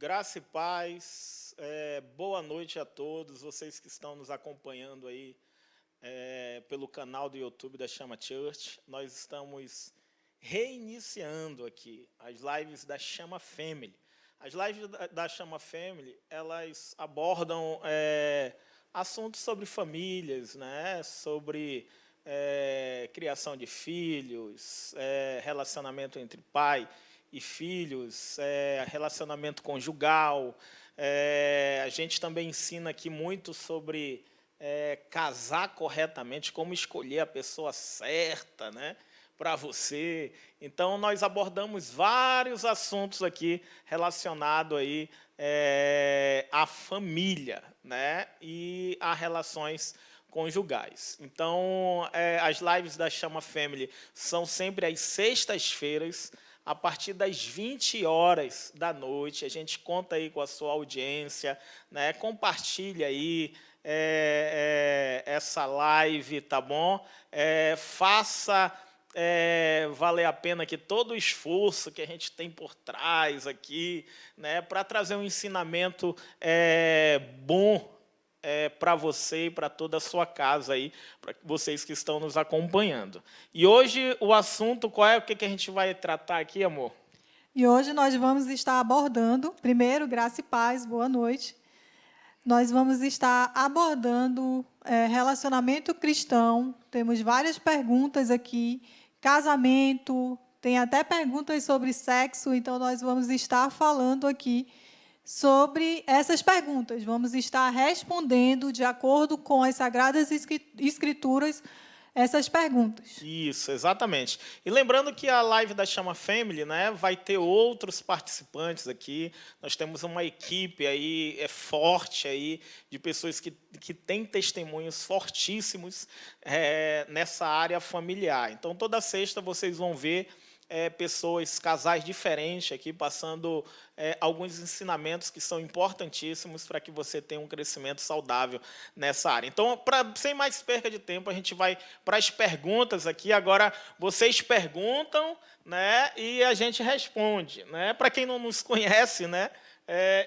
Graça e paz, boa noite a todos vocês que estão nos acompanhando aí pelo canal do YouTube da Chama Church. Nós estamos reiniciando aqui as lives da Chama Family. As lives da Chama Family, elas abordam assuntos sobre famílias, né? Sobre criação de filhos, relacionamento entre pai e filhos, relacionamento conjugal. A gente também ensina aqui muito sobre casar corretamente, como escolher a pessoa certa, né, para você. Então, nós abordamos vários assuntos aqui relacionados aí, à família, né, e a relações conjugais. Então, as lives da Chama Family são sempre às sextas-feiras, a partir das 20 horas da noite. A gente conta aí com a sua audiência, né? Compartilha aí essa live, tá bom? Faça valer a pena que todo o esforço que a gente tem por trás aqui, né? Para trazer um ensinamento bom para você e para toda a sua casa aí, para vocês que estão nos acompanhando. E hoje o assunto, qual é? O que a gente vai tratar aqui, amor? E hoje nós vamos estar abordando, primeiro, graça e paz, boa noite. Nós vamos estar abordando relacionamento cristão. Temos várias perguntas aqui, casamento, tem até perguntas sobre sexo, então nós vamos estar falando aqui sobre essas perguntas. Vamos estar respondendo, de acordo com as Sagradas Escrituras, essas perguntas. Isso, exatamente. E lembrando que a live da Chama Family, né, vai ter outros participantes aqui. Nós temos uma equipe aí forte aí de pessoas que têm testemunhos fortíssimos nessa área familiar. Então, toda sexta vocês vão ver pessoas, casais diferentes aqui, passando alguns ensinamentos que são importantíssimos para que você tenha um crescimento saudável nessa área. Então, sem mais perca de tempo, a gente vai para as perguntas aqui. Agora, vocês perguntam, né, e a gente responde, né? Para quem não nos conhece, né,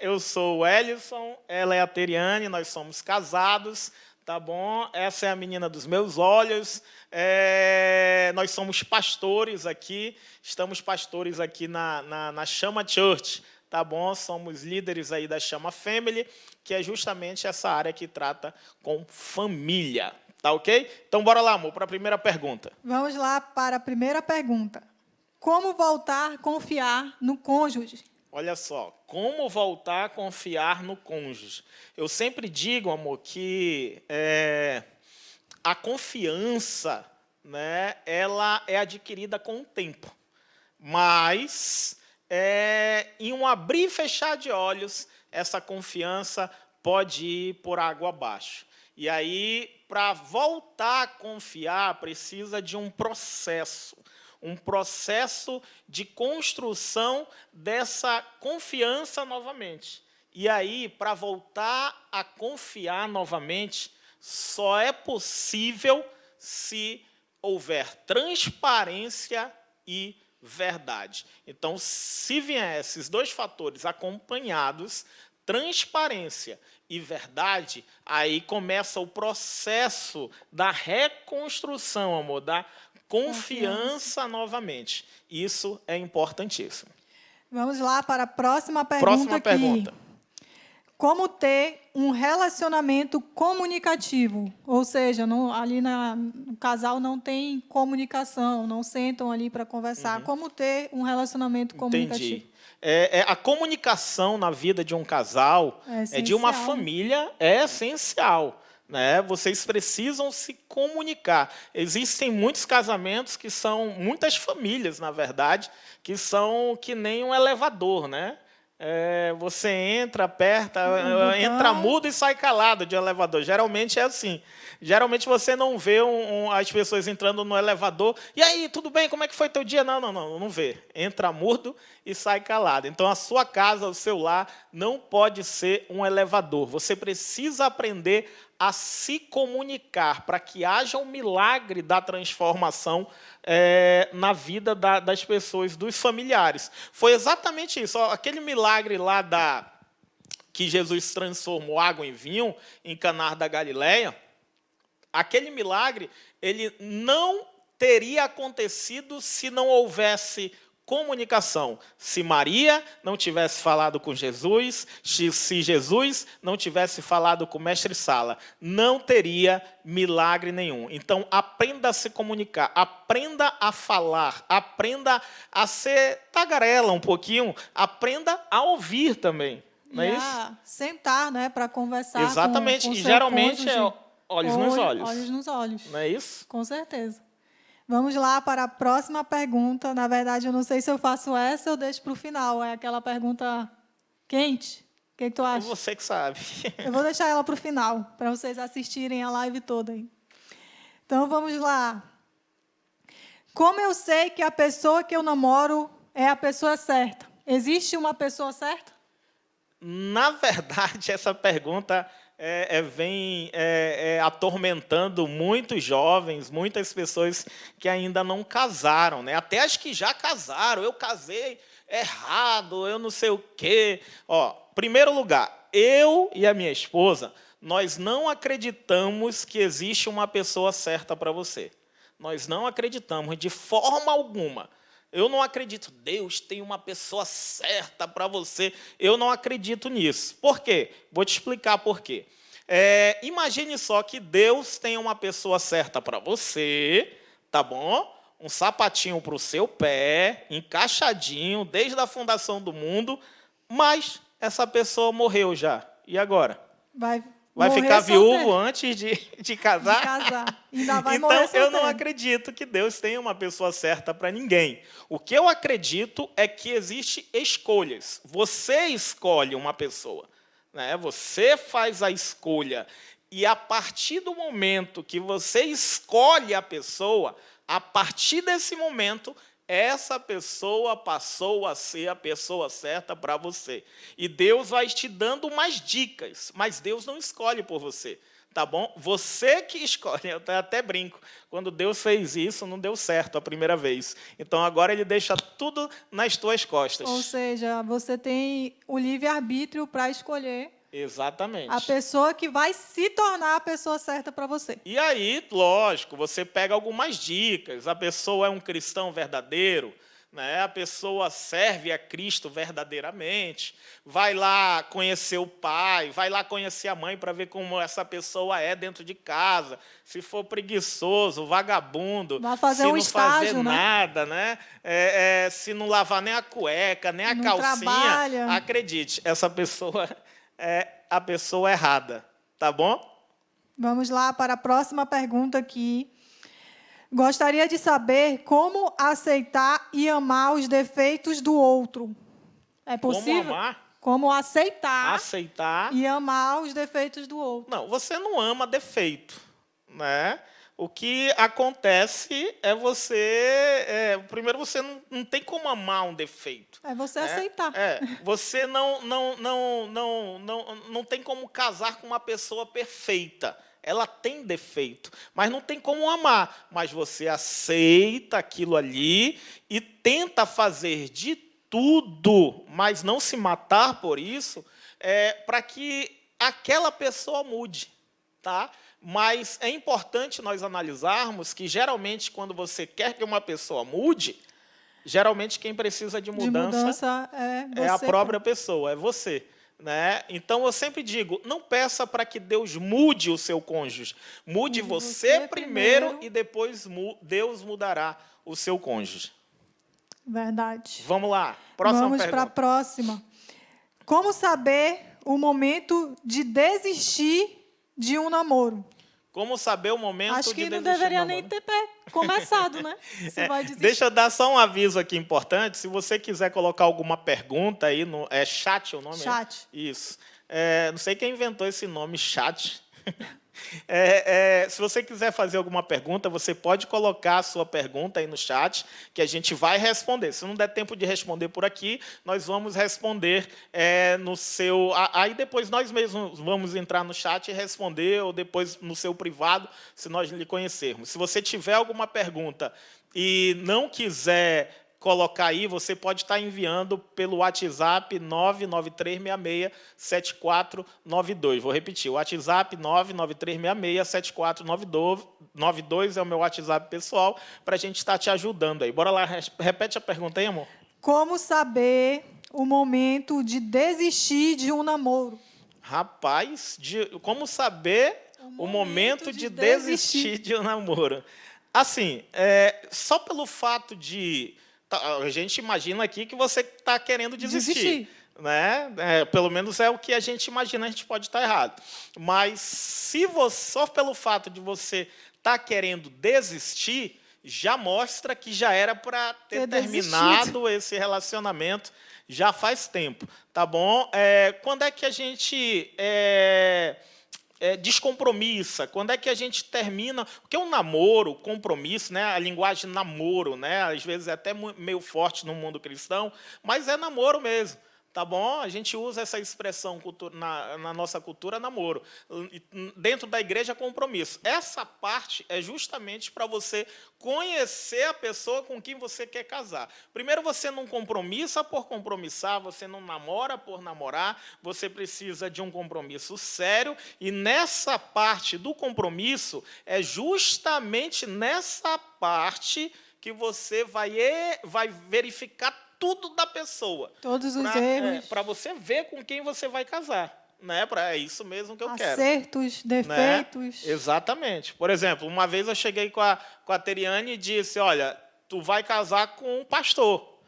eu sou o Ellison, ela é a Teriane, nós somos casados. Tá bom? Essa é a menina dos meus olhos. Nós somos pastores aqui, estamos pastores aqui na Chama Church, tá bom? Somos líderes aí da Chama Family, que é justamente essa área que trata com família, tá ok? Então, bora lá, amor, para a primeira pergunta. Vamos lá para a primeira pergunta. Como voltar a confiar no cônjuge? Olha só, como voltar a confiar no cônjuge? Eu sempre digo, amor, que a confiança, né, ela é adquirida com o tempo. Mas, em um abrir e fechar de olhos, essa confiança pode ir por água abaixo. E aí, para voltar a confiar, precisa de um processo de construção dessa confiança novamente. E aí, para voltar a confiar novamente, só é possível se houver transparência e verdade. Então, se vier esses dois fatores acompanhados, transparência e verdade, aí começa o processo da reconstrução, amor, da confiança novamente. Isso é importantíssimo. Vamos lá para a próxima pergunta aqui. Como ter um relacionamento comunicativo? Ou seja, ali no casal não tem comunicação, não sentam ali para conversar. Como ter um relacionamento comunicativo? Entendi. A comunicação na vida de um casal, de uma família, é essencial. Né? Vocês precisam se comunicar. Existem muitos casamentos que são, muitas famílias, na verdade, que são que nem um elevador, né? Você entra, aperta, entra mudo e sai calado de um elevador. Geralmente é assim. Geralmente você não vê as pessoas entrando no elevador. E aí, tudo bem? Como é que foi teu dia? Não vê. Entra mudo e sai calado. Então, a sua casa, o seu lar, não pode ser um elevador. Você precisa aprender a se comunicar para que haja um milagre da transformação na vida das pessoas, dos familiares. Foi exatamente isso. Aquele milagre milagre lá que Jesus transformou água em vinho, em Caná da Galileia, aquele milagre ele não teria acontecido se não houvesse comunicação. Se Maria não tivesse falado com Jesus, se Jesus não tivesse falado com o mestre Sala, não teria milagre nenhum. Então, aprenda a se comunicar, aprenda a falar, aprenda a ser tagarela um pouquinho, aprenda a ouvir também. Não é isso? Sentar, né, para conversar. Exatamente. Com E seu geralmente cônjuge. é olhos nos olhos. Olhos nos olhos. Não é isso? Com certeza. Vamos lá para a próxima pergunta. Na verdade, eu não sei se eu faço essa ou deixo para o final. É aquela pergunta quente. O que tu É acha? você que sabe. Eu vou deixar ela para o final, para vocês assistirem a live toda aí. Então, vamos lá. Como eu sei que a pessoa que eu namoro é a pessoa certa? Existe uma pessoa certa? Na verdade, essa pergunta vem atormentando muitos jovens, muitas pessoas que ainda não casaram, né? Até as que já casaram. Eu casei errado, eu não sei o quê. Ó, primeiro lugar, eu e a minha esposa, nós não acreditamos que existe uma pessoa certa para você. Nós não acreditamos de forma alguma. Eu não acredito, Deus tem uma pessoa certa para você. Eu não acredito nisso. Por quê? Vou te explicar por quê. Imagine só que Deus tem uma pessoa certa para você, tá bom? Um sapatinho para o seu pé, encaixadinho, desde a fundação do mundo, mas essa pessoa morreu já. E agora? Vai ficar viúvo antes de casar? De casar. Ainda vai então, morrer solteiro. Eu não acredito que Deus tenha uma pessoa certa para ninguém. O que eu acredito é que existem escolhas. Você escolhe uma pessoa, né? Você faz a escolha. E a partir do momento que você escolhe a pessoa, a partir desse momento, essa pessoa passou a ser a pessoa certa para você. E Deus vai te dando umas dicas, mas Deus não escolhe por você, tá bom? Você que escolhe. Eu até brinco. Quando Deus fez isso, não deu certo a primeira vez. Então, agora Ele deixa tudo nas tuas costas. Ou seja, você tem o livre-arbítrio para escolher. Exatamente. A pessoa que vai se tornar a pessoa certa para você. E aí, lógico, você pega algumas dicas. A pessoa é um cristão verdadeiro, né? A pessoa serve a Cristo verdadeiramente. Vai lá conhecer o pai, vai lá conhecer a mãe para ver como essa pessoa é dentro de casa. Se for preguiçoso, vagabundo, vai fazer se um não estágio, fazer nada, né? Se não lavar nem a cueca, nem a não calcinha, trabalha. Acredite, essa pessoa é a pessoa errada, tá bom? Vamos lá para a próxima pergunta aqui. Gostaria de saber como aceitar e amar os defeitos do outro. É possível? Como amar? Como aceitar e amar os defeitos do outro. Não, você não ama defeito, né? O que acontece é primeiro, você não tem como amar um defeito. É você aceitar. Você não tem como casar com uma pessoa perfeita. Ela tem defeito, mas não tem como amar. Mas você aceita aquilo ali e tenta fazer de tudo, mas não se matar por isso, para que aquela pessoa mude, tá? Mas é importante nós analisarmos que, geralmente, quando você quer que uma pessoa mude, geralmente quem precisa de mudança é a própria pessoa, é você. Né? Então, eu sempre digo, não peça para que Deus mude o seu cônjuge. Mude você primeiro e depois Deus mudará o seu cônjuge. Verdade. Vamos lá, próxima pergunta. Vamos para a próxima. Como saber o momento de desistir de um namoro? Como saber o momento de desistir? Acho que não deveria nem ter começado, né? Você vai desistir. Deixa eu dar só um aviso aqui importante. Se você quiser colocar alguma pergunta aí, é chat o nome? Chat. Isso. Não sei quem inventou esse nome, chat. Se você quiser fazer alguma pergunta, você pode colocar a sua pergunta aí no chat, que a gente vai responder. Se não der tempo de responder por aqui, nós vamos responder no seu... Aí depois nós mesmos vamos entrar no chat e responder, ou depois no seu privado, se nós lhe conhecermos. Se você tiver alguma pergunta e não quiser colocar aí, você pode estar enviando pelo WhatsApp 993667492. Vou repetir, o WhatsApp 993667492 é o meu WhatsApp pessoal, para a gente estar te ajudando aí. Bora lá, repete a pergunta aí, amor. Como saber o momento de desistir de um namoro? Rapaz, como saber o momento de desistir de um namoro? Assim, só pelo fato de... A gente imagina aqui que você está querendo desistir. Né? Pelo menos é o que a gente imagina, a gente pode estar errado. Mas se você, só pelo fato de você estar querendo desistir, já mostra que já era para ter terminado esse relacionamento já faz tempo, tá bom? Quando é que a gente descompromissa? Quando é que a gente termina? Porque o namoro, o compromisso, né? A linguagem namoro, né? Às vezes é até meio forte no mundo cristão, mas é namoro mesmo. Tá bom? A gente usa essa expressão na nossa cultura, namoro. Dentro da igreja, compromisso. Essa parte é justamente para você conhecer a pessoa com quem você quer casar. Primeiro, você não compromissa por compromissar, você não namora por namorar, você precisa de um compromisso sério, e nessa parte do compromisso, é justamente nessa parte que você vai verificar tudo da pessoa. Todos os erros. Para você ver com quem você vai casar. Né? É isso mesmo que eu quero. Acertos, defeitos. Né? Exatamente. Por exemplo, uma vez eu cheguei com a Teriane e disse, olha, tu vai casar com um pastor.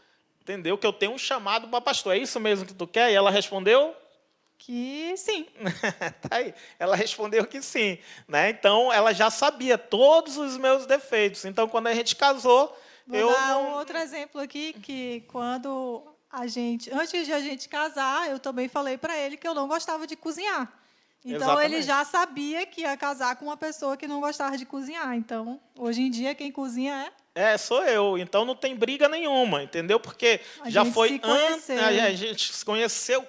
Entendeu? Que eu tenho um chamado para pastor. É isso mesmo que tu quer? E ela respondeu... Que sim. Tá aí. Ela respondeu que sim. Né? Então, ela já sabia todos os meus defeitos. Então, quando a gente casou... Vou dar um outro exemplo aqui, que quando antes de a gente casar, eu também falei para ele que eu não gostava de cozinhar. Então, Exatamente. ele já sabia que ia casar com uma pessoa que não gostava de cozinhar. Então, hoje em dia, quem cozinha sou eu. Então, não tem briga nenhuma, entendeu? Porque já foi antes, a gente se conheceu.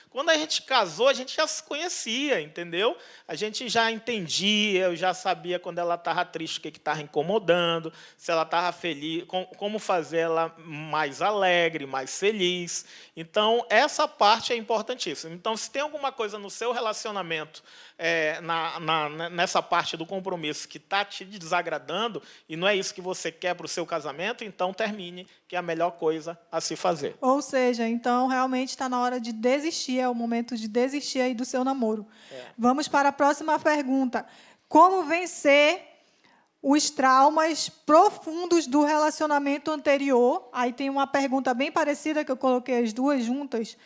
Quando a gente casou, a gente já se conhecia, entendeu? A gente já entendia, eu já sabia quando ela estava triste, o que estava incomodando, se ela estava feliz, como fazer ela mais alegre, mais feliz. Então, essa parte é importantíssima. Então, se tem alguma coisa no seu relacionamento, nessa parte do compromisso, que está te desagradando, e não é isso que você quer para o seu casamento, então termine, que é a melhor coisa a se fazer. Ou seja, então, realmente está na hora de desistir, é o momento de desistir aí do seu namoro. Vamos para a próxima pergunta. Como vencer os traumas profundos do relacionamento anterior? Aí tem uma pergunta bem parecida, que eu coloquei as duas juntas.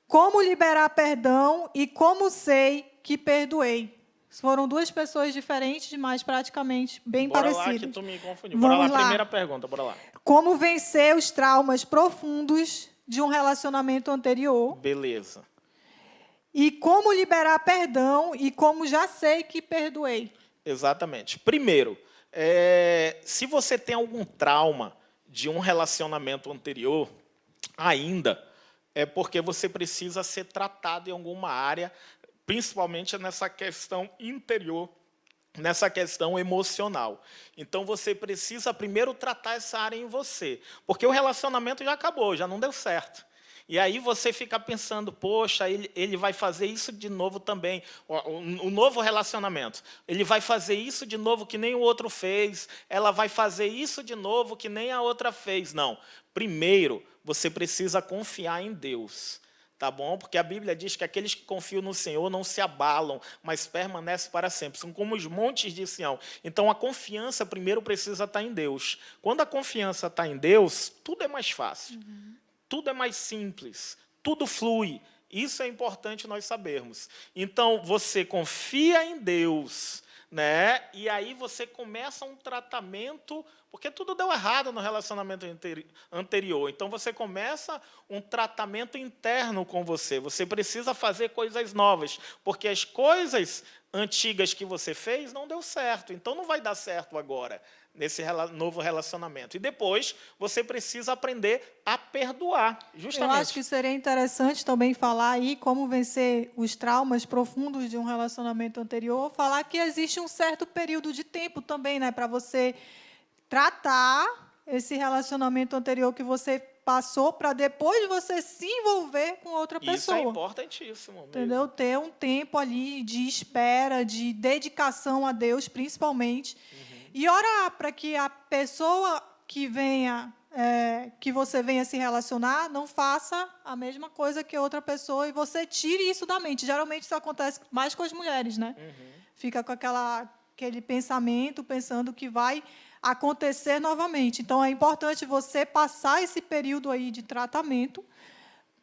Como liberar perdão e como sei que perdoei? Foram duas pessoas diferentes, mas praticamente bem parecidas. Bora lá que tu me confundiu. Bora lá, primeira pergunta, bora lá. Como vencer os traumas profundos de um relacionamento anterior? Beleza. E como liberar perdão e como já sei que perdoei? Exatamente. Primeiro, se você tem algum trauma de um relacionamento anterior, ainda, é porque você precisa ser tratado em alguma área, principalmente nessa questão interior, nessa questão emocional. Então, você precisa primeiro tratar essa área em você, porque o relacionamento já acabou, já não deu certo. E aí você fica pensando, poxa, ele vai fazer isso de novo também, o novo relacionamento. Ele vai fazer isso de novo que nem o outro fez, ela vai fazer isso de novo que nem a outra fez. Não. Primeiro, você precisa confiar em Deus. Tá bom? Porque a Bíblia diz que aqueles que confiam no Senhor não se abalam, mas permanecem para sempre. São como os montes de Sião. Então, a confiança primeiro precisa estar em Deus. Quando a confiança está em Deus, tudo é mais fácil. Tudo é mais simples. Tudo flui. Isso é importante nós sabermos. Então, você confia em Deus, né? E aí você começa um tratamento, porque tudo deu errado no relacionamento anterior. Então, você começa um tratamento interno com você. Você precisa fazer coisas novas, porque as coisas antigas que você fez não deu certo. Então, não vai dar certo agora, nesse novo relacionamento. E depois, você precisa aprender a perdoar, justamente. Eu acho que seria interessante também falar aí como vencer os traumas profundos de um relacionamento anterior, falar que existe um certo período de tempo também, né, para você tratar esse relacionamento anterior que você passou para depois você se envolver com outra Isso pessoa. é importantíssimo mesmo. Entendeu? Ter um tempo ali de espera, de dedicação a Deus, principalmente. E orar para que a pessoa que venha, que você venha se relacionar, não faça a mesma coisa que outra pessoa e você tire isso da mente. Geralmente isso acontece mais com as mulheres, né? Fica com aquele pensamento, pensando que vai acontecer novamente. Então, é importante você passar esse período aí de tratamento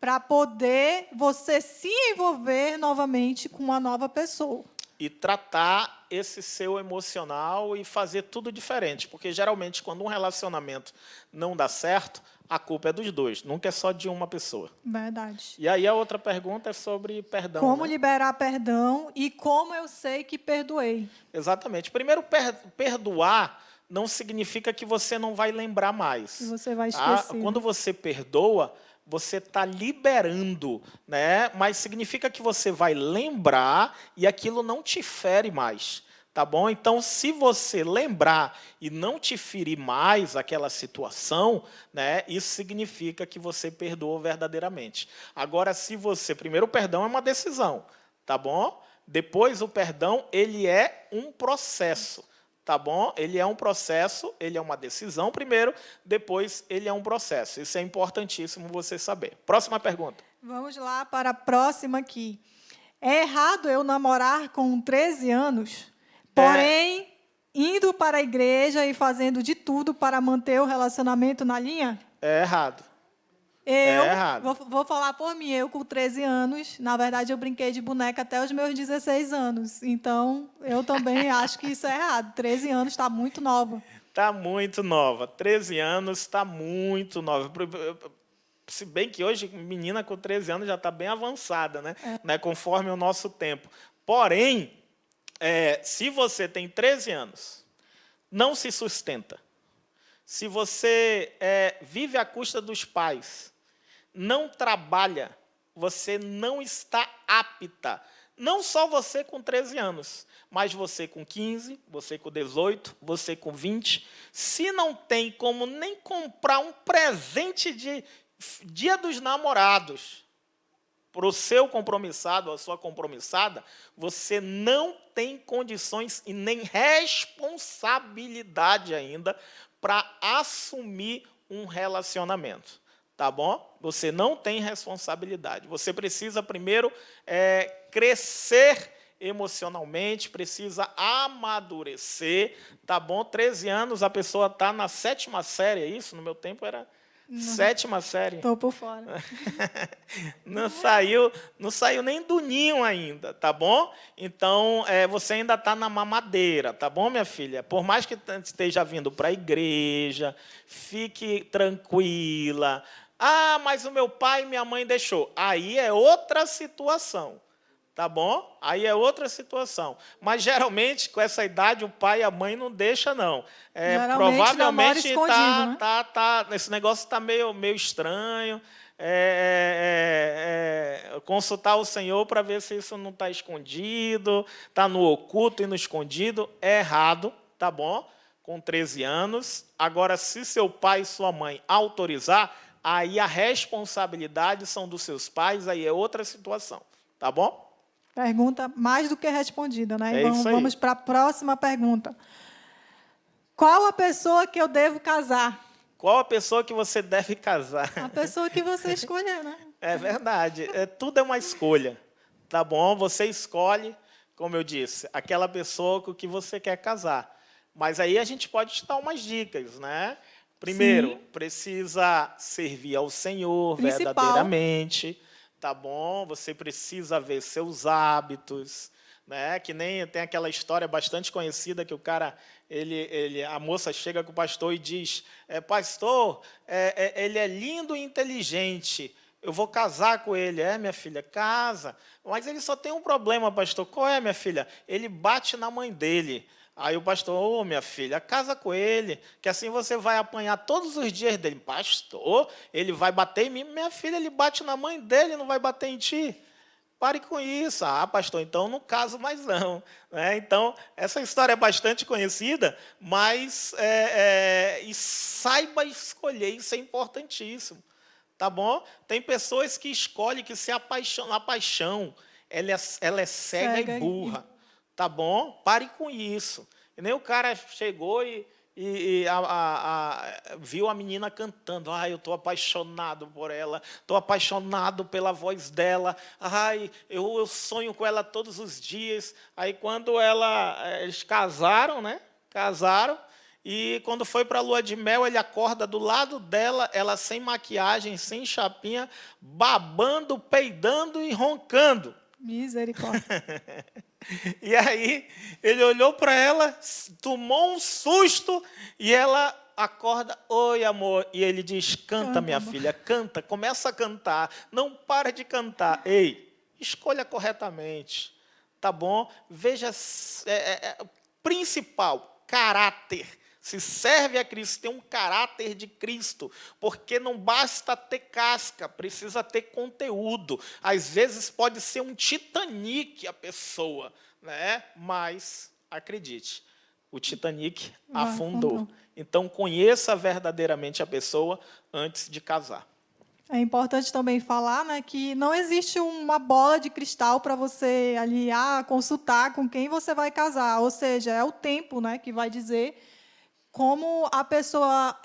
para poder você se envolver novamente com uma nova pessoa. E tratar esse seu emocional e fazer tudo diferente. Porque, geralmente, quando um relacionamento não dá certo, a culpa é dos dois, nunca é só de uma pessoa. Verdade. E aí a outra pergunta é sobre perdão. Como né? liberar perdão e como eu sei que perdoei. Exatamente. Primeiro, perdoar não significa que você não vai lembrar mais. E você vai tá? esquecer. Quando você perdoa, você está liberando, né? Mas significa que você vai lembrar e aquilo não te fere mais. Tá bom? Então, se você lembrar e não te ferir mais aquela situação, né, isso significa que você perdoou verdadeiramente. Agora, se você... Primeiro, o perdão é uma decisão, tá bom? Depois, o perdão, ele é um processo, tá bom? Ele é um processo, ele é uma decisão primeiro, depois ele é um processo. Isso é importantíssimo você saber. Próxima pergunta. Vamos lá para a próxima aqui. É errado eu namorar com 13 anos? Porém, indo para a igreja e fazendo de tudo para manter o relacionamento na linha? É errado. Eu errado. vou falar por mim. Eu, com 13 anos, na verdade, eu brinquei de boneca até os meus 16 anos. Então, eu também acho que isso é errado. 13 anos está muito nova. Está muito nova. 13 anos está muito nova. Se bem que hoje, menina com 13 anos já está bem avançada, né? Conforme o nosso tempo. Porém... se você tem 13 anos, não se sustenta, se você vive à custa dos pais, não trabalha, você não está apta. Não só você com 13 anos, mas você com 15, você com 18, você com 20. Se não tem como nem comprar um presente de Dia dos Namorados, para o seu compromissado ou a sua compromissada, você não tem condições e nem responsabilidade ainda para assumir um relacionamento. Tá bom? Você não tem responsabilidade. Você precisa primeiro crescer emocionalmente, precisa amadurecer. Tá bom? 13 anos, a pessoa está na 7ª série, é isso? No meu tempo era... 7ª série. Estou por fora. Não saiu nem do ninho ainda, tá bom? Então, você ainda está na mamadeira, tá bom, minha filha? Por mais que esteja vindo para a igreja, fique tranquila. Ah, mas o meu pai e minha mãe deixou. Aí é outra situação. Tá bom? Aí é outra situação. Mas, geralmente, com essa idade, o pai e a mãe não deixam, não. Provavelmente esse negócio está meio estranho. Consultar o Senhor para ver se isso não está escondido, está no oculto e no escondido. É errado, tá bom? Com 13 anos. Agora, se seu pai e sua mãe autorizar, aí a responsabilidade são dos seus pais, aí é outra situação. Tá bom? Pergunta mais do que respondida, né? Vamos para a próxima pergunta. Qual a pessoa que eu devo casar? Qual a pessoa que você deve casar? A pessoa que você escolher, né? É verdade. Tudo é uma escolha. Tá bom? Você escolhe, como eu disse, aquela pessoa com que você quer casar. Mas aí a gente pode te dar umas dicas, né? Primeiro, precisa servir ao Senhor verdadeiramente. Tá bom? Você precisa ver seus hábitos, né? Que nem tem aquela história bastante conhecida que o cara, a moça chega com o pastor e diz: pastor, ele é lindo e inteligente, eu vou casar com ele. Minha filha, casa. Mas ele só tem um problema, pastor. Qual é, minha filha? Ele bate na mãe dele. Aí o pastor: minha filha, casa com ele, que assim você vai apanhar todos os dias dele. Pastor, ele vai bater em mim? Minha filha, ele bate na mãe dele, não vai bater em ti. Pare com isso. Ah, pastor, então não caso mais não. Né? Então, essa história é bastante conhecida, mas e saiba escolher, isso é importantíssimo. Tá bom? Tem pessoas que escolhem que se apaixonam. A paixão, ela é cega e burra. Tá bom? Pare com isso. E nem o cara chegou e viu a menina cantando. Ai, eu estou apaixonado por ela. Estou apaixonado pela voz dela. Ai, eu sonho com ela todos os dias. Aí, quando eles casaram, né? Casaram. E quando foi para a lua de mel, ele acorda do lado dela, ela sem maquiagem, sem chapinha, babando, peidando e roncando. Misericórdia. E aí, ele olhou para ela, tomou um susto, e ela acorda, oi, amor. E ele diz, canta, minha filha, canta, começa a cantar, não para de cantar. Ei, escolha corretamente, tá bom? Veja, principal, caráter. Se serve a Cristo, tem um caráter de Cristo, porque não basta ter casca, precisa ter conteúdo. Às vezes pode ser um Titanic a pessoa, né? Mas, acredite, o Titanic afundou. Então, conheça verdadeiramente a pessoa antes de casar. É importante também falar, né, que não existe uma bola de cristal para você ali consultar com quem você vai casar. Ou seja, é o tempo, né, que vai dizer como a pessoa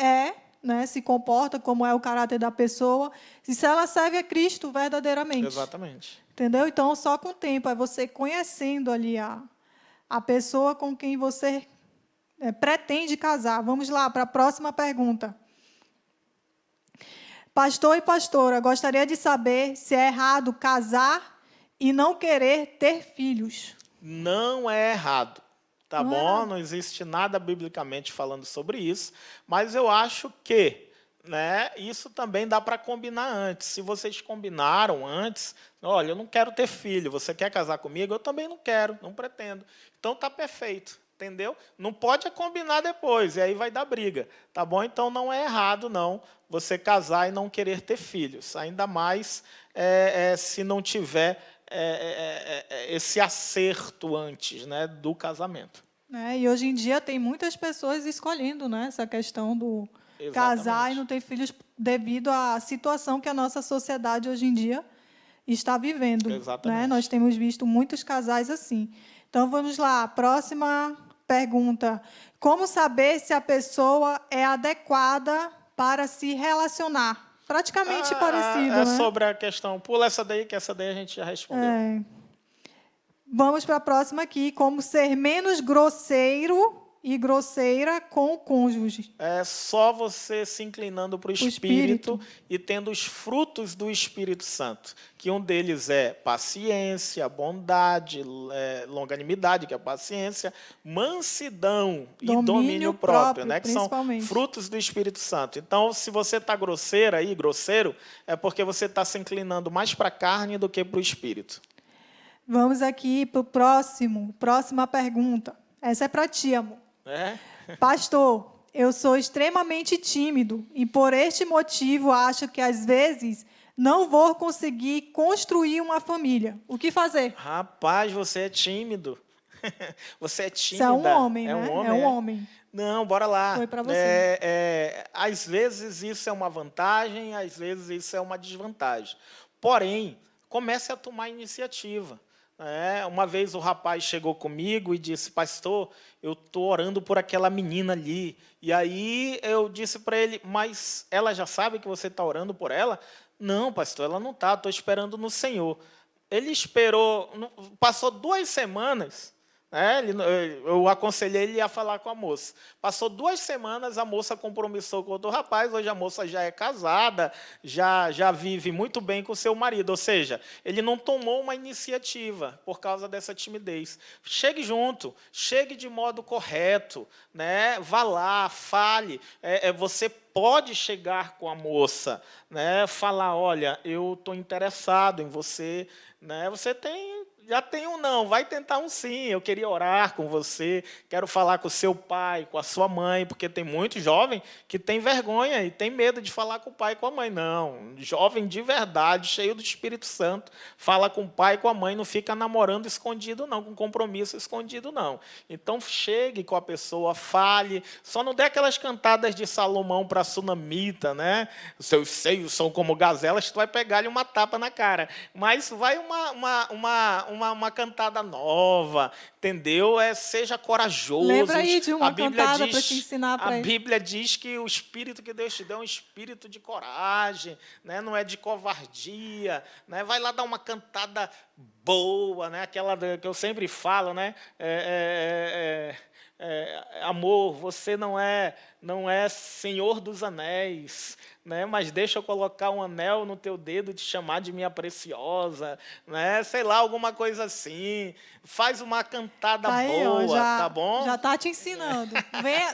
né, se comporta, como é o caráter da pessoa, e se ela serve a Cristo verdadeiramente. Exatamente. Entendeu? Então, só com o tempo, é você conhecendo ali a pessoa com quem você pretende casar. Vamos lá para a próxima pergunta. Pastor e pastora, gostaria de saber se é errado casar e não querer ter filhos. Não é errado. Tá Não bom? Não existe nada biblicamente falando sobre isso, mas eu acho que, né, isso também dá para combinar antes. Se vocês combinaram antes, olha, eu não quero ter filho, você quer casar comigo? Eu também não quero, não pretendo. Então tá perfeito, entendeu? Não pode combinar depois, e aí vai dar briga, tá bom? Então não é errado, não, você casar e não querer ter filhos, ainda mais se não tiver esse acerto antes, né, do casamento. E hoje em dia tem muitas pessoas escolhendo, né, essa questão do casar e não ter filhos devido à situação que a nossa sociedade hoje em dia está vivendo. Né? Nós temos visto muitos casais assim. Então, vamos lá. Próxima pergunta. Como saber se a pessoa é adequada para se relacionar? Praticamente parecido, né? Sobre a questão, pula essa daí, que essa daí a gente já respondeu. Vamos para a próxima aqui. Como ser menos grosseiro e grosseira com o cônjuge. É só você se inclinando para o Espírito e tendo os frutos do Espírito Santo, que um deles é paciência, bondade, longanimidade, que é a paciência, mansidão e domínio próprio, né, que são frutos do Espírito Santo. Então, se você está grosseira aí, grosseiro, é porque você está se inclinando mais para a carne do que para o Espírito. Vamos aqui para o próxima pergunta. Essa é para ti, amor. Pastor, eu sou extremamente tímido e, por este motivo, acho que, às vezes, não vou conseguir construir uma família. O que fazer? Rapaz, você é tímido. Você é tímida. Você é um homem, né? É um homem. Não, bora lá. Foi para você. Às vezes isso é uma vantagem, às vezes isso é uma desvantagem. Porém, comece a tomar iniciativa. Uma vez o rapaz chegou comigo e disse, pastor, eu estou orando por aquela menina ali. E aí eu disse para ele, mas ela já sabe que você está orando por ela? Não, pastor, ela não está, estou esperando no Senhor. Ele esperou, passou 2 semanas, eu aconselhei ele a falar com a moça. Passou 2 semanas, a moça compromissou com outro rapaz, hoje a moça já é casada, já vive muito bem com o seu marido. Ou seja, ele não tomou uma iniciativa por causa dessa timidez. Chegue junto, chegue de modo correto, né? Vá lá, fale. Você pode chegar com a moça, né? Falar, olha, eu estou interessado em você, né? Você tem Já tem um não, vai tentar um sim. Eu queria orar com você, quero falar com o seu pai, com a sua mãe, porque tem muito jovem que tem vergonha e tem medo de falar com o pai e com a mãe. Não, jovem de verdade, cheio do Espírito Santo, fala com o pai e com a mãe, não fica namorando escondido não, com compromisso escondido não. Então chegue com a pessoa, fale, só não dê aquelas cantadas de Salomão para a sunamita, né? Os seus seios são como gazelas, tu vai pegar-lhe uma tapa na cara. Mas vai uma cantada nova, entendeu? Seja corajoso. Lembra aí de uma cantada para te ensinar para ele. A Bíblia diz que o espírito que Deus te deu é um espírito de coragem, né? Não é de covardia, né? Vai lá dar uma cantada boa, né? Aquela que eu sempre falo, né? Amor, você não é Senhor dos Anéis, né? Mas deixa eu colocar um anel no teu dedo, te chamar de minha preciosa, né? Sei lá, alguma coisa assim. Faz uma cantada tá aí, boa, ó, tá bom? Já está te ensinando.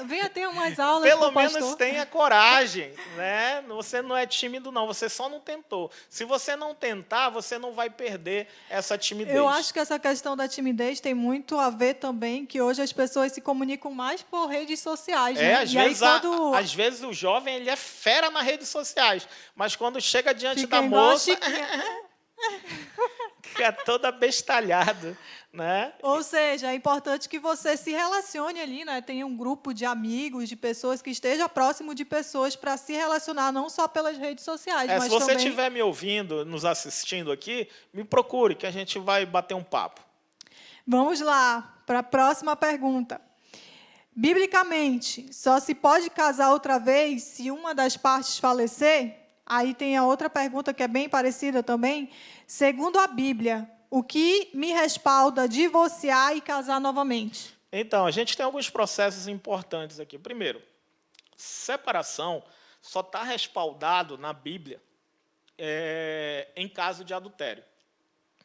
Venha ter umas aulas. Pelo menos tenha coragem, né? Você não é tímido, não. Você só não tentou. Se você não tentar, você não vai perder essa timidez. Eu acho que essa questão da timidez tem muito a ver também que hoje as pessoas se comunicam mais por redes sociais, né? Às vezes o jovem ele é fera nas redes sociais, mas quando chega diante fica da moça, fica todo abestalhado, né? Ou seja, é importante que você se relacione ali, né? Tenha um grupo de amigos, de pessoas que esteja próximo de pessoas para se relacionar não só pelas redes sociais, mas se você também... estiver me ouvindo, nos assistindo aqui, me procure que a gente vai bater um papo. Vamos lá para a próxima pergunta. Biblicamente, só se pode casar outra vez se uma das partes falecer? Aí tem a outra pergunta que é bem parecida também. Segundo a Bíblia, o que me respalda divorciar e casar novamente? Então, a gente tem alguns processos importantes aqui. Primeiro, separação só está respaldado na Bíblia em caso de adultério.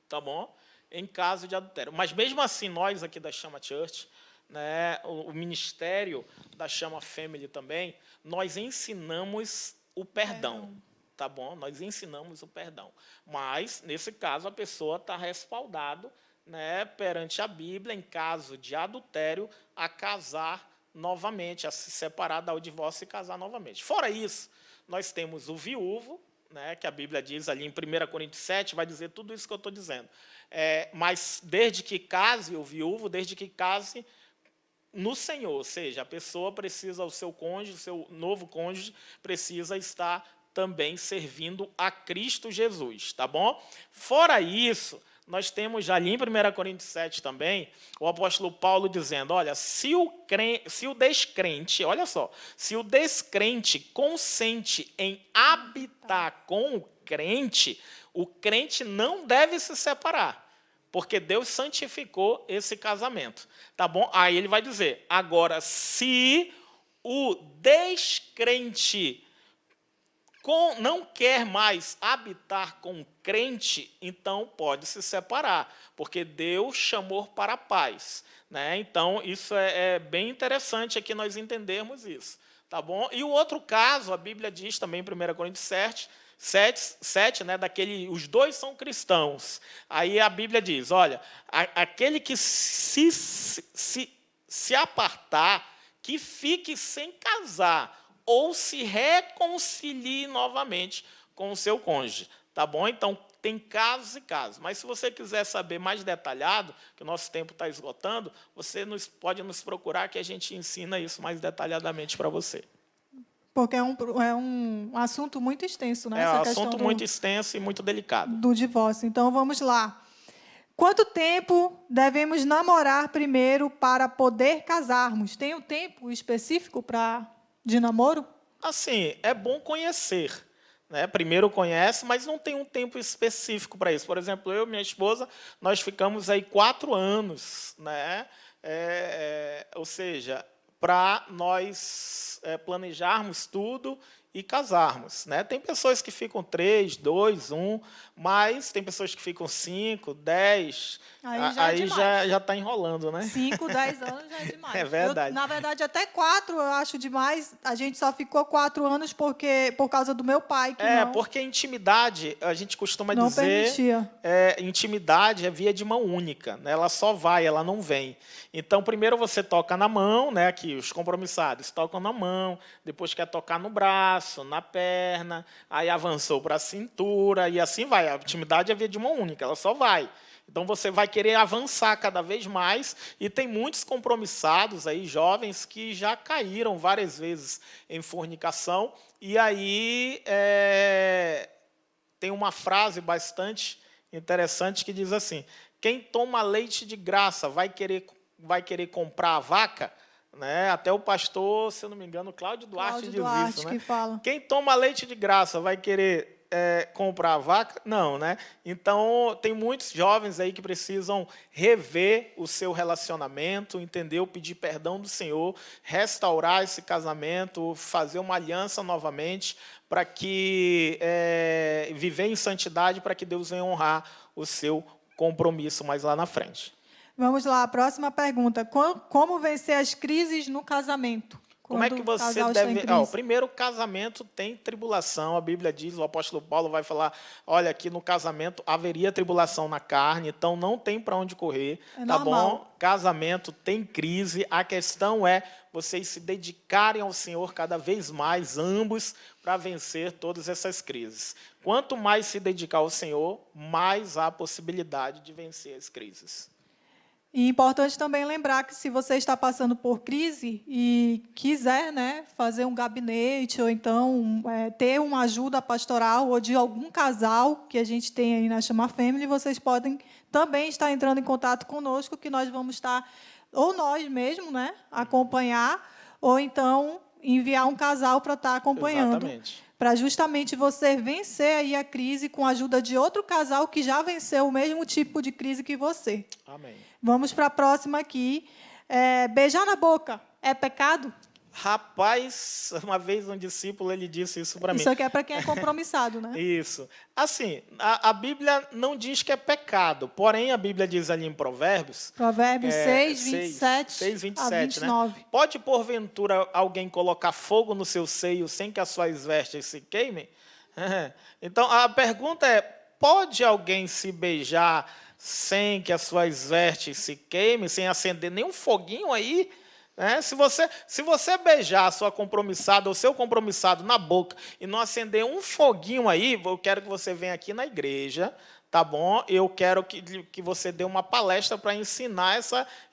Tá bom? Em caso de adultério. Mas, mesmo assim, nós aqui da Chama Church, né, o ministério da Chama Family também, nós ensinamos o perdão. Tá bom? Nós ensinamos o perdão. Mas, nesse caso, a pessoa está respaldado, né, perante a Bíblia, em caso de adultério, a casar novamente, a se separar, dar o divórcio e casar novamente. Fora isso, nós temos o viúvo, né, que a Bíblia diz ali em 1 Coríntios 7, vai dizer tudo isso que eu estou dizendo. Mas desde que case o viúvo, desde que case no Senhor, ou seja, a pessoa precisa, o seu cônjuge, o seu novo cônjuge, precisa estar também servindo a Cristo Jesus, tá bom? Fora isso, nós temos já ali em 1 Coríntios 7 também, o apóstolo Paulo dizendo, olha, se o descrente, olha só, se o descrente consente em habitar com o crente não deve se separar, porque Deus santificou esse casamento, tá bom? Aí ele vai dizer, agora, se o descrente não quer mais habitar com o crente, então pode se separar, porque Deus chamou para a paz, né? Então, isso é bem interessante aqui nós entendermos isso, tá bom? E o outro caso, a Bíblia diz também em 1 Coríntios 7, né, os dois são cristãos. Aí a Bíblia diz, olha, aquele que se apartar, que fique sem casar, ou se reconcilie novamente com o seu cônjuge, tá bom? Então, tem casos e casos. Mas, se você quiser saber mais detalhado, que o nosso tempo está esgotando, você pode nos procurar, que a gente ensina isso mais detalhadamente para você. Porque é um assunto muito extenso, né? É um assunto muito extenso e muito delicado. Do divórcio. Então, vamos lá. Quanto tempo devemos namorar primeiro para poder casarmos? Tem um tempo específico de namoro? Assim, é bom conhecer, né? Primeiro conhece, mas não tem um tempo específico para isso. Por exemplo, eu e minha esposa, nós ficamos aí 4 anos, né? Ou seja, para nós planejarmos tudo e casarmos, né? Tem pessoas que ficam 3, 2, 1, mas tem pessoas que ficam 5, 10, Aí já está enrolando, né? 5, 10 anos já é demais. É verdade. Na verdade, até 4 eu acho demais. A gente só ficou 4 anos por causa do meu pai, que Porque intimidade, a gente costuma não dizer, permitia. Intimidade é via de mão única, né? Ela só vai, ela não vem. Então, primeiro você toca na mão, né? Aqui, os compromissados tocam na mão, depois quer tocar no braço, na perna, aí avançou para a cintura, e assim vai. A intimidade é via de mão única, ela só vai. Então, você vai querer avançar cada vez mais, e tem muitos compromissados aí, jovens, que já caíram várias vezes em fornicação, e aí tem uma frase bastante interessante que diz assim: quem toma leite de graça vai querer comprar a vaca? Né? Até o pastor, se eu não me engano, Cláudio Duarte diz isso. Né? Que fala. Quem toma leite de graça vai querer comprar a vaca? Não, né? Então, tem muitos jovens aí que precisam rever o seu relacionamento, entendeu? Pedir perdão do Senhor, restaurar esse casamento, fazer uma aliança novamente, para que viver em santidade, para que Deus venha honrar o seu compromisso mais lá na frente. Vamos lá, a próxima pergunta. Como vencer as crises no casamento? Como é que você deve... primeiro, o casamento tem tribulação. A Bíblia diz, o apóstolo Paulo vai falar, olha, aqui no casamento haveria tribulação na carne, então não tem para onde correr. Tá bom? Casamento tem crise. A questão é vocês se dedicarem ao Senhor cada vez mais, ambos, para vencer todas essas crises. Quanto mais se dedicar ao Senhor, mais há a possibilidade de vencer as crises. E importante também lembrar que, se você está passando por crise e quiser, né, fazer um gabinete, ou então ter uma ajuda pastoral, ou de algum casal que a gente tem aí na Chama Family, vocês podem também estar entrando em contato conosco, que nós vamos estar, ou nós mesmos, né, acompanhar, ou então enviar um casal para estar acompanhando. Exatamente. Para justamente você vencer aí a crise com a ajuda de outro casal que já venceu o mesmo tipo de crise que você. Amém. Vamos para a próxima aqui. Beijar na boca é pecado? Rapaz, uma vez um discípulo ele disse isso para mim. Isso aqui é para quem é compromissado, né? Isso. Assim, a Bíblia não diz que é pecado, porém a Bíblia diz ali em Provérbios... Provérbios 6, 27 a 29. Né? Pode, porventura, alguém colocar fogo no seu seio sem que as suas vestes se queimem? Então, a pergunta é, pode alguém se beijar sem que as suas vestes se queimem, sem acender nenhum foguinho aí? Se você beijar a sua compromissada ou seu compromissado na boca e não acender um foguinho aí, eu quero que você venha aqui na igreja, tá bom? Eu quero que você dê uma palestra para ensinar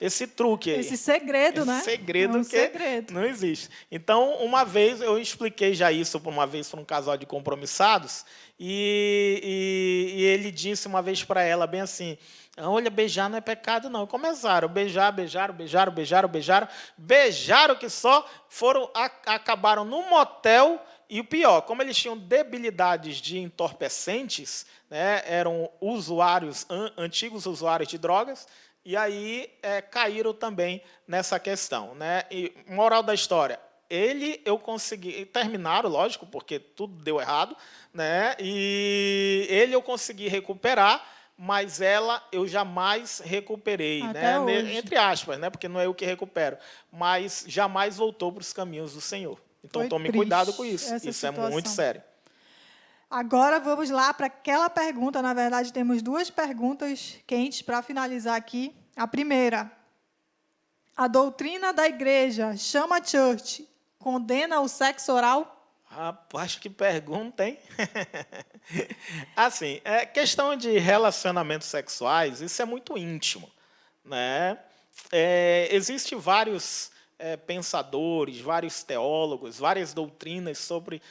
esse truque aí. Esse segredo, né? Segredo que não existe. Então, uma vez, eu expliquei já isso para um casal de compromissados, e ele disse uma vez para ela, bem assim: olha, beijar não é pecado, não. Começaram, beijaram que só acabaram no motel. E o pior, como eles tinham debilidades de entorpecentes, né, eram antigos usuários de drogas, e aí caíram também nessa questão. Né? E moral da história, eu consegui, terminaram, lógico, porque tudo deu errado, né? E eu consegui recuperar, mas ela eu jamais recuperei, até né? Hoje. Entre aspas, né? Porque não é eu que recupero, mas jamais voltou para os caminhos do Senhor. Então, tome cuidado com isso. Isso é muito sério. Agora, vamos lá para aquela pergunta. Na verdade, temos 2 perguntas quentes para finalizar aqui. A primeira: a doutrina da igreja Chama Church condena o sexo oral? Rapaz, que pergunta, hein? Assim, questão de relacionamentos sexuais, isso é muito íntimo, né? Existem vários pensadores, vários teólogos, várias doutrinas sobre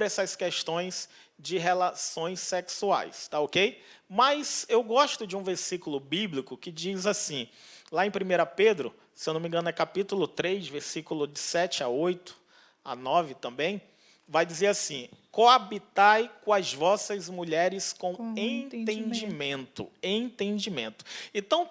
essas questões de relações sexuais, tá ok? Mas eu gosto de um versículo bíblico que diz assim, lá em 1 Pedro, se eu não me engano é capítulo 3, versículo de 7 a 8, a 9 também, vai dizer assim: coabitai com as vossas mulheres com entendimento. Entendimento. Então,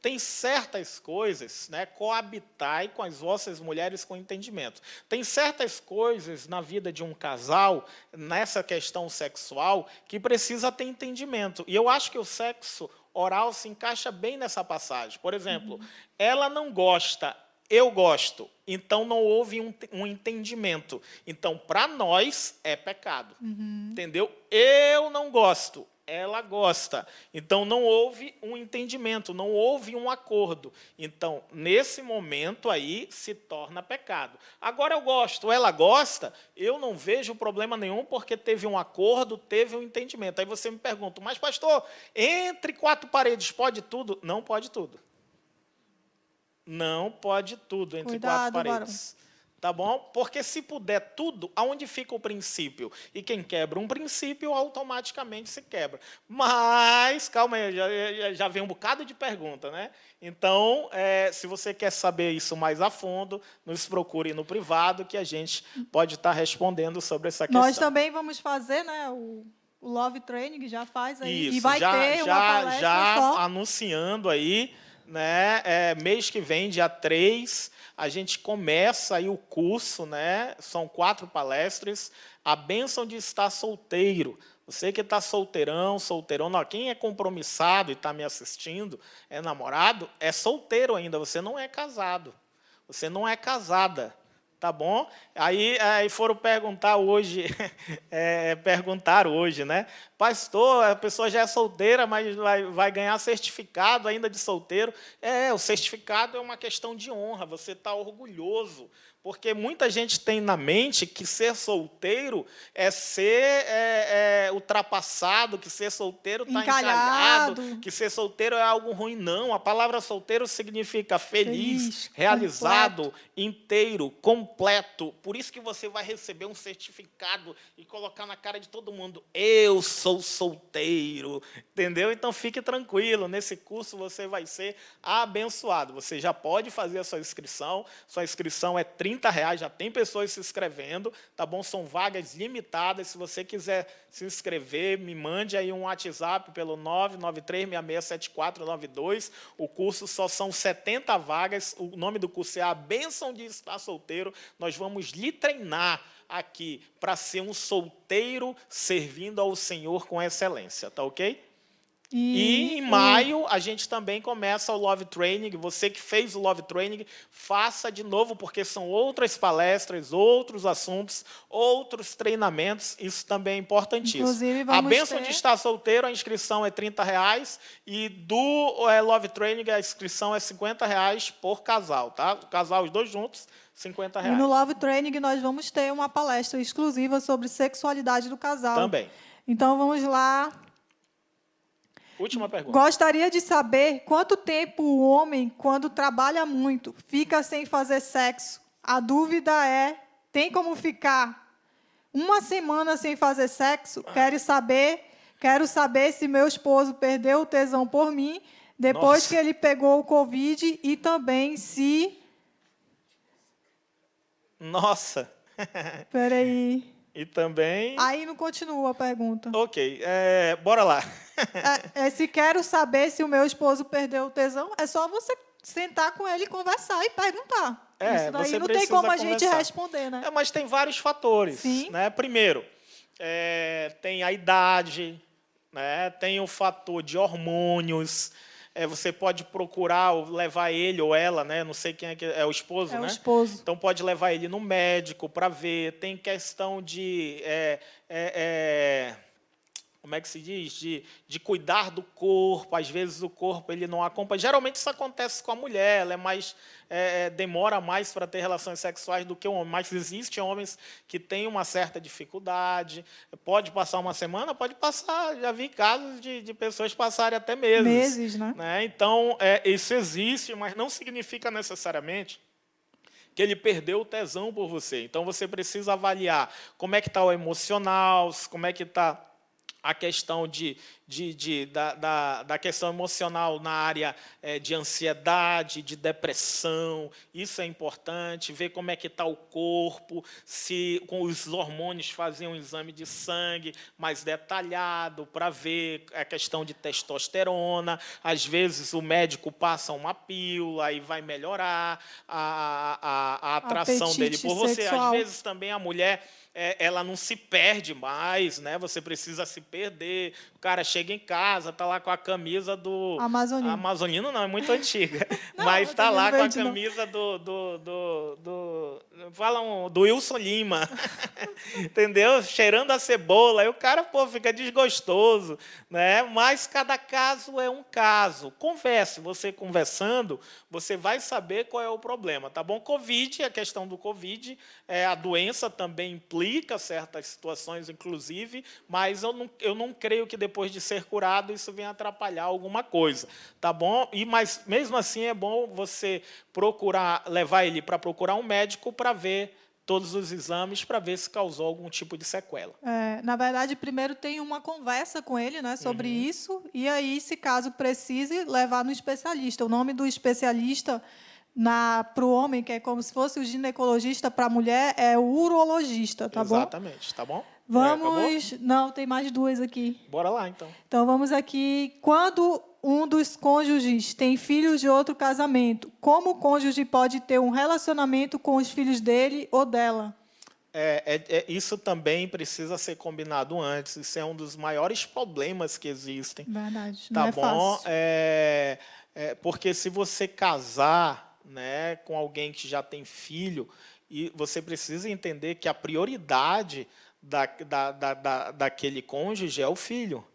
tem certas coisas, né? Coabitai com as vossas mulheres com entendimento. Tem certas coisas na vida de um casal, nessa questão sexual, que precisa ter entendimento. E eu acho que o sexo oral se encaixa bem nessa passagem. Por exemplo, ela não gosta, eu gosto, então não houve um entendimento. Então, para nós, é pecado. Entendeu? Eu não gosto, ela gosta. Então, não houve um entendimento, não houve um acordo. Então, nesse momento aí, se torna pecado. Agora, eu gosto, ela gosta, eu não vejo problema nenhum, porque teve um acordo, teve um entendimento. Aí você me pergunta: mas, pastor, entre quatro paredes pode tudo? Não pode tudo. Não pode tudo entre Cuidado, quatro paredes. Tá bom? Porque se puder tudo, aonde fica o princípio? E quem quebra um princípio, automaticamente se quebra. Mas, calma aí, já vem um bocado de pergunta, né? Então, se você quer saber isso mais a fundo, nos procure no privado, que a gente pode estar respondendo sobre essa questão. Nós também vamos fazer, né, o Love Training, já faz aí. Isso, E vai ter uma palestra já só. anunciando aí, né? Mês que vem, dia 3, a gente começa aí o curso, né? São 4 palestras. A bênção de estar solteiro. Você que está solteirão, solteirona, quem é compromissado e está me assistindo, é namorado, é solteiro ainda, você não é casado. Você não é casada. Tá bom? Aí foram perguntar hoje, perguntaram hoje, né? Pastor, a pessoa já é solteira, mas vai ganhar certificado ainda de solteiro. O certificado é uma questão de honra, você está orgulhoso. Porque muita gente tem na mente que ser solteiro é ser ultrapassado, que ser solteiro está encalhado, que ser solteiro é algo ruim. Não, a palavra solteiro significa feliz, realizado, completo, inteiro, completo. Por isso que você vai receber um certificado e colocar na cara de todo mundo: eu sou solteiro, entendeu? Então, fique tranquilo, nesse curso você vai ser abençoado. Você já pode fazer a sua inscrição é R$30, já tem pessoas se inscrevendo, tá bom? São vagas limitadas. Se você quiser se inscrever, me mande aí um WhatsApp pelo 993667492. O curso só são 70 vagas. O nome do curso é A Bênção de Estar Solteiro. Nós vamos lhe treinar aqui para ser um solteiro servindo ao Senhor com excelência, tá ok? E em maio, a gente também começa o Love Training. Você que fez o Love Training, faça de novo, porque são outras palestras, outros assuntos, outros treinamentos. Isso também é importantíssimo. Inclusive, a bênção de estar solteiro, a inscrição é R$30. E do Love Training, a inscrição é R$50 por casal. Tá? O casal, os dois juntos, R$50. E no Love Training, nós vamos ter uma palestra exclusiva sobre sexualidade do casal. Também. Então, vamos lá. Última pergunta. Gostaria de saber quanto tempo o homem, quando trabalha muito, fica sem fazer sexo. A dúvida é: tem como ficar uma semana sem fazer sexo? Quero saber se meu esposo perdeu o tesão por mim depois que ele pegou o Covid e também se... Nossa! Espera aí. E também... Aí não continua a pergunta. Ok, bora lá. Se quero saber se o meu esposo perdeu o tesão, é só você sentar com ele, conversar e perguntar. Isso daí não tem como a gente responder, né? Mas tem vários fatores. Sim. Né? Primeiro, tem a idade, né? Tem o fator de hormônios. Você pode procurar levar ele ou ela, né? Não sei quem é o esposo, né? É o esposo. Então, pode levar ele no médico para ver. Tem questão de... como é que se diz? De cuidar do corpo. Às vezes, o corpo ele não acompanha. Geralmente, isso acontece com a mulher. Ela demora mais para ter relações sexuais do que o homem. Mas existem homens que têm uma certa dificuldade. Pode passar uma semana? Pode passar. Já vi casos de pessoas passarem até meses. Meses, né? Então, isso existe, mas não significa necessariamente que ele perdeu o tesão por você. Então, você precisa avaliar como é que está o emocional, como é que está a questão de da questão emocional na área de ansiedade, de depressão. Isso é importante, ver como é que está o corpo, se com os hormônios fazer um exame de sangue mais detalhado para ver a questão de testosterona. Às vezes o médico passa uma pílula e vai melhorar a atração dele por você. Sexual. Às vezes também a mulher ela não se perde mais, né? Você precisa se perder. O cara chega em casa, está lá com a camisa do... Amazonino. Amazonino não, é muito antiga. Não, mas está lá com a verde, não. camisa do Wilson Lima. Entendeu? Cheirando a cebola. Aí o cara, fica desgostoso, né? Mas cada caso é um caso. Converse. Você conversando, você vai saber qual é o problema, tá bom? Covid, a questão do Covid, a doença também implica certas situações, inclusive, mas eu não creio que depois de ser curado isso venha atrapalhar alguma coisa, tá bom? Mas mesmo assim é bom você levar ele para procurar um médico para ver todos os exames para ver se causou algum tipo de sequela. Na verdade, primeiro tem uma conversa com ele, né, sobre isso, e aí, se caso precise, levar no especialista. O nome do especialista para o homem, que é como se fosse o ginecologista, para a mulher, é o urologista, tá bom? Exatamente, tá bom? Vamos... Não, tem mais duas aqui. Bora lá, então. Então, vamos aqui. Quando um dos cônjuges tem filhos de outro casamento, como o cônjuge pode ter um relacionamento com os filhos dele ou dela? Isso também precisa ser combinado antes. Isso é um dos maiores problemas que existem. Verdade, não não é bom? Fácil. Porque se você casar, né, com alguém que já tem filho, e você precisa entender que a prioridade daquele cônjuge é o filho.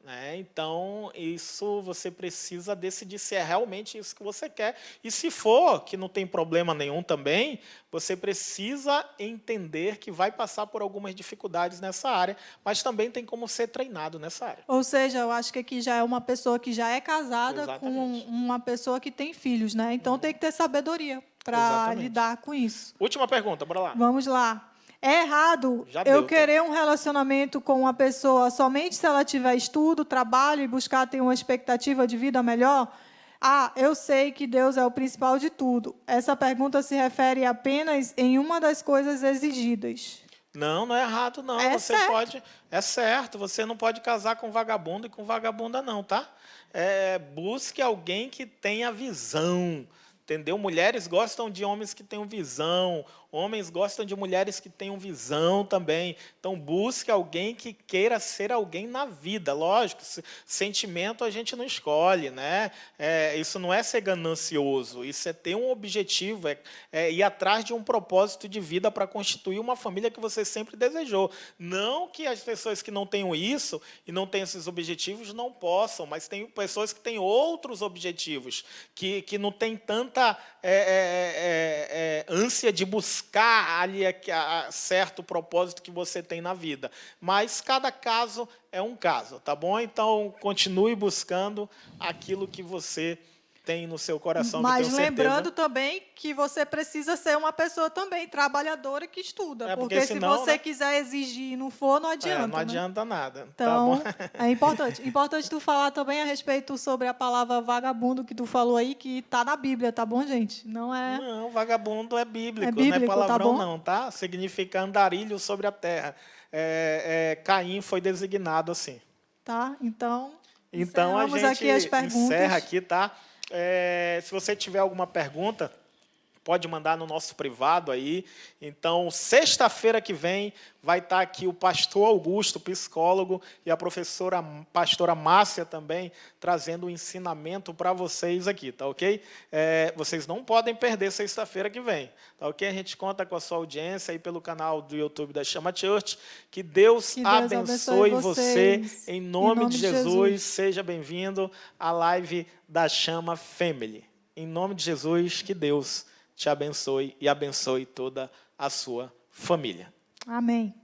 Né? Então, isso você precisa decidir se é realmente isso que você quer. E se for, que não tem problema nenhum também, você precisa entender que vai passar por algumas dificuldades nessa área, mas também tem como ser treinado nessa área. Ou seja, eu acho que aqui já é uma pessoa que já é casada Exatamente. com uma pessoa que tem filhos, né? Então tem que ter sabedoria para lidar com isso. Última pergunta, bora lá. Vamos lá. É errado eu querer um relacionamento com uma pessoa somente se ela tiver estudo, trabalho e buscar ter uma expectativa de vida melhor? Eu sei que Deus é o principal de tudo. Essa pergunta se refere apenas em uma das coisas exigidas. Não, não é errado, não. Você pode. É certo, você não pode casar com vagabundo e com vagabunda, não, tá? Busque alguém que tenha visão. Entendeu? Mulheres gostam de homens que tenham visão, homens gostam de mulheres que tenham visão também. Então, busque alguém que queira ser alguém na vida. Lógico, sentimento a gente não escolhe, né? Isso não é ser ganancioso, isso é ter um objetivo, é ir atrás de um propósito de vida para constituir uma família que você sempre desejou. Não que as pessoas que não tenham isso e não tenham esses objetivos não possam, mas tem pessoas que têm outros objetivos, que não têm tanta ânsia de buscar ali certo propósito que você tem na vida. Mas cada caso é um caso, tá bom? Então, continue buscando aquilo que você tem no seu coração. Mas lembrando também que você precisa ser uma pessoa também trabalhadora que estuda. Porque senão, se você quiser exigir e não for, não adianta. Não adianta nada. Então, tá bom? É importante. Importante tu falar também a respeito sobre a palavra vagabundo que tu falou aí, que está na Bíblia, tá bom, gente? Não, vagabundo é bíblico, não é palavrão, tá não, tá? Significa andarilho sobre a terra. Caim foi designado assim. Tá, então a gente aqui as perguntas. Encerra aqui, tá? Se você tiver alguma pergunta, pode mandar no nosso privado aí. Então, sexta-feira que vem, vai estar aqui o pastor Augusto, psicólogo, e a pastora Márcia também, trazendo um ensinamento para vocês aqui, tá ok? Vocês não podem perder sexta-feira que vem, tá ok? A gente conta com a sua audiência aí pelo canal do YouTube da Chama Church. Que Deus abençoe você, em nome de Jesus. Seja bem-vindo à live da Chama Family. Em nome de Jesus, que Deus te abençoe e abençoe toda a sua família. Amém.